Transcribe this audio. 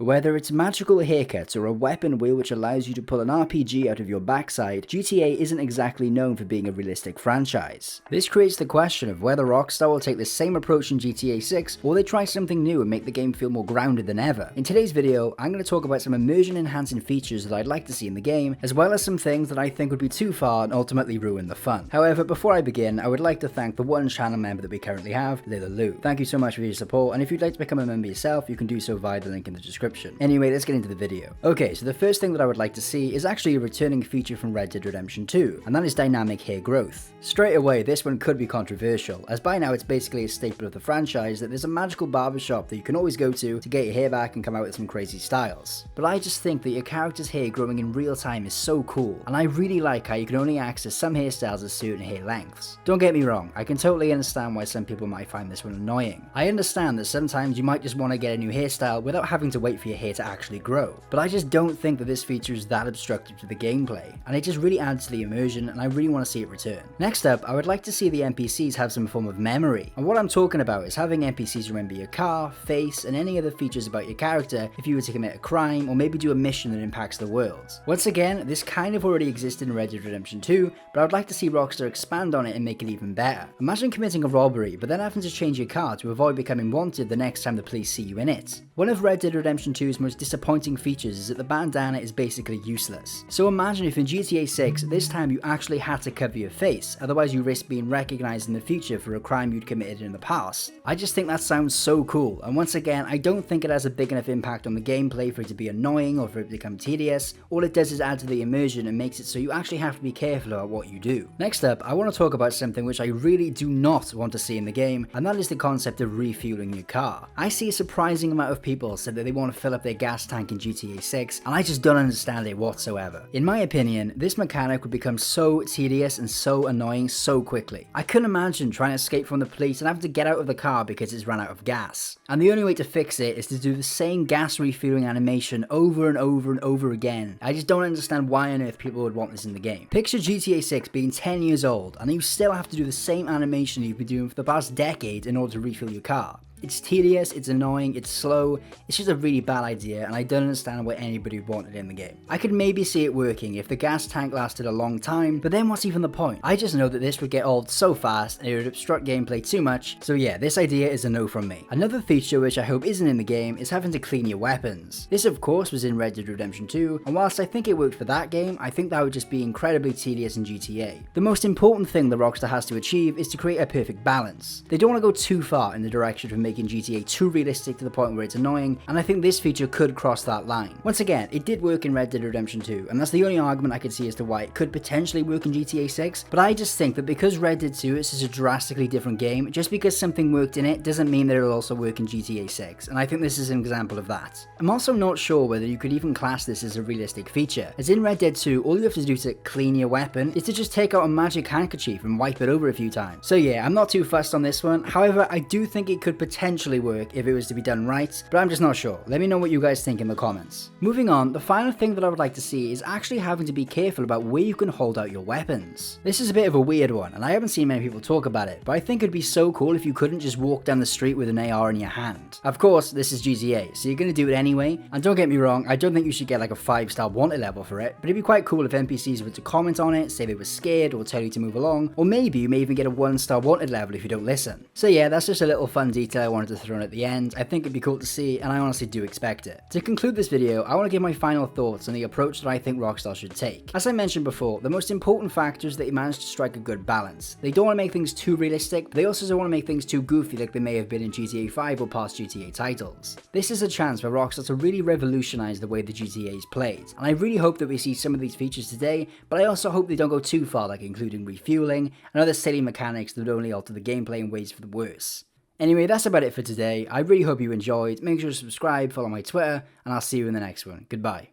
Whether it's magical haircuts or a weapon wheel which allows you to pull an RPG out of your backside, GTA isn't exactly known for being a realistic franchise. This creates the question of whether Rockstar will take the same approach in GTA 6 or they try something new and make the game feel more grounded than ever. In today's video, I'm going to talk about some immersion enhancing features that I'd like to see in the game, as well as some things that I think would be too far and ultimately ruin the fun. However, before I begin, I would like to thank the one channel member that we currently have, Lulu. Thank you so much for your support, and if you'd like to become a member yourself, you can do so via the link in the description. Anyway, let's get into the video. Okay, so the first thing that I would like to see is actually a returning feature from Red Dead Redemption 2, and that is dynamic hair growth. Straight away, this one could be controversial, as by now it's basically a staple of the franchise that there's a magical barbershop that you can always go to get your hair back and come out with some crazy styles. But I just think that your character's hair growing in real time is so cool, and I really like how you can only access some hairstyles at certain hair lengths. Don't get me wrong, I can totally understand why some people might find this one annoying. I understand that sometimes you might just want to get a new hairstyle without having to wait for your hair to actually grow, but I just don't think that this feature is that obstructive to the gameplay, and it just really adds to the immersion, and I really want to see it return. Next up, I would like to see the NPCs have some form of memory, and what I'm talking about is having NPCs remember your car, face, and any other features about your character if you were to commit a crime or maybe do a mission that impacts the world. Once again, this kind of already existed in Red Dead Redemption 2, but I would like to see Rockstar expand on it and make it even better. Imagine committing a robbery, but then having to change your car to avoid becoming wanted the next time the police see you in it. One of Red Dead Redemption 2's most disappointing features is that the bandana is basically useless. So imagine if in GTA 6, this time you actually had to cover your face, otherwise you risk being recognized in the future for a crime you'd committed in the past. I just think that sounds so cool, and once again, I don't think it has a big enough impact on the gameplay for it to be annoying or for it to become tedious. All it does is add to the immersion and makes it so you actually have to be careful about what you do. Next up, I want to talk about something which I really do not want to see in the game, and that is the concept of refueling your car. I see a surprising amount of people said that they want to fill up their gas tank in GTA 6, and I just don't understand it whatsoever. In my opinion, this mechanic would become so tedious and so annoying so quickly. I couldn't imagine trying to escape from the police and having to get out of the car because it's run out of gas. And the only way to fix it is to do the same gas refueling animation over and over and over again. I just don't understand why on earth people would want this in the game. Picture GTA 6 being 10 years old and you still have to do the same animation you've been doing for the past decade in order to refuel your car. It's tedious, it's annoying, it's slow, it's just a really bad idea, and I don't understand why anybody would want it in the game. I could maybe see it working if the gas tank lasted a long time, but then what's even the point? I just know that this would get old so fast and it would obstruct gameplay too much, so yeah, this idea is a no from me. Another feature which I hope isn't in the game is having to clean your weapons. This of course was in Red Dead Redemption 2, and whilst I think it worked for that game, I think that would just be incredibly tedious in GTA. The most important thing that Rockstar has to achieve is to create a perfect balance. They don't want to go too far in the direction of making GTA too realistic to the point where it's annoying, and I think this feature could cross that line. Once again, it did work in Red Dead Redemption 2, and that's the only argument I could see as to why it could potentially work in GTA 6, but I just think that because Red Dead 2 is such a drastically different game, just because something worked in it doesn't mean that it'll also work in GTA 6, and I think this is an example of that. I'm also not sure whether you could even class this as a realistic feature, as in Red Dead 2, all you have to do to clean your weapon is to just take out a magic handkerchief and wipe it over a few times. So yeah, I'm not too fussed on this one. However, I do think it could potentially work if it was to be done right, but I'm just not sure. Let me know what you guys think in the comments. Moving on, the final thing that I would like to see is actually having to be careful about where you can hold out your weapons. This is a bit of a weird one, and I haven't seen many people talk about it, but I think it'd be so cool if you couldn't just walk down the street with an AR in your hand. Of course, this is GTA, so you're gonna do it anyway, and don't get me wrong, I don't think you should get like a 5-star wanted level for it, but it'd be quite cool if NPCs were to comment on it, say they were scared, or tell you to move along, or maybe you may even get a 1-star wanted level if you don't listen. So yeah, that's just a little fun detail I wanted to throw in at the end. I think it'd be cool to see, and I honestly do expect it. To conclude this video, I want to give my final thoughts on the approach that I think Rockstar should take. As I mentioned before, the most important factor is that they manage to strike a good balance. They don't want to make things too realistic, but they also don't want to make things too goofy like they may have been in GTA 5 or past GTA titles. This is a chance for Rockstar to really revolutionize the way the GTA is played, and I really hope that we see some of these features today, but I also hope they don't go too far, like including refueling and other silly mechanics that would only alter the gameplay in ways for the worse. Anyway, that's about it for today. I really hope you enjoyed. Make sure to subscribe, follow my Twitter, and I'll see you in the next one. Goodbye.